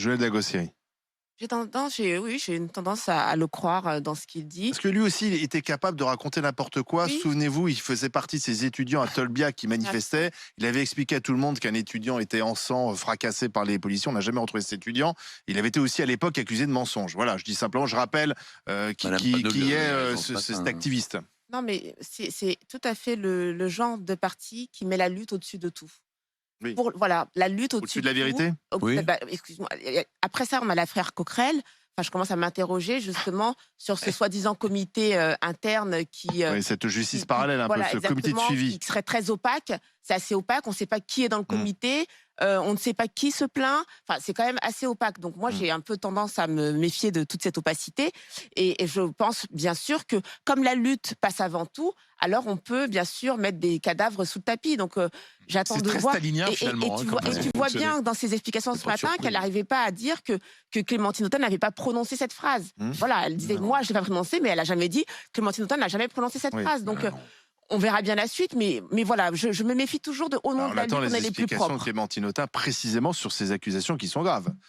Joël Dagossieri. Oui, j'ai une tendance à le croire dans ce qu'il dit. Parce que lui aussi, il était capable de raconter n'importe quoi. Oui, Souvenez-vous, il faisait partie de ces étudiants à Tolbiac qui bien sûr. manifestaient. Il avait expliqué à tout le monde qu'un étudiant était en sang, fracassé par les policiers. On n'a jamais retrouvé cet étudiant. Il avait été aussi à l'époque accusé de mensonge. Voilà, je dis simplement, je rappelle Madame Panot qui est a raison ce matin, cet hein. activiste. Non, mais c'est tout à fait le genre de parti qui met la lutte au-dessus de tout. Oui. Pour voilà, la lutte Au-dessus au-dessus de la de tout. vérité. Oui. Excuse-moi, après ça, on a l'affaire Coquerel. Enfin, je commence à m'interroger justement sur ce soi-disant comité, interne Oui, cette justice qui parallèle, un peu, voilà ce comité de exactement, suivi. qui serait très opaque. C'est assez opaque, on ne sait pas qui est dans le Mmh, comité, on ne sait pas qui se plaint. Enfin, c'est quand même assez opaque. Donc moi, mmh. j'ai un peu tendance à me méfier de toute cette opacité et je pense bien sûr que comme la lutte passe avant tout, alors on peut bien sûr mettre des cadavres sous le tapis. Donc j'attends C'est de très voir stalinien et finalement, hein, tu comme vois façon de fonctionner. bien dans ses explications C'est ce pas matin qu'elle surpris. n'arrivait pas à dire que Clémentine Autain n'avait pas prononcé cette phrase. Mmh. Voilà, elle disait: Non, «Moi, je l'ai pas prononcé», mais elle a jamais dit: «Clémentine Autain n'a jamais prononcé cette Oui. phrase». Donc non. on verra bien la suite, mais voilà, je me méfie toujours de au nom Alors, de on la attend lutte, on les est les plus explications de propres. Clémentine Autain précisément sur ces accusations qui sont graves.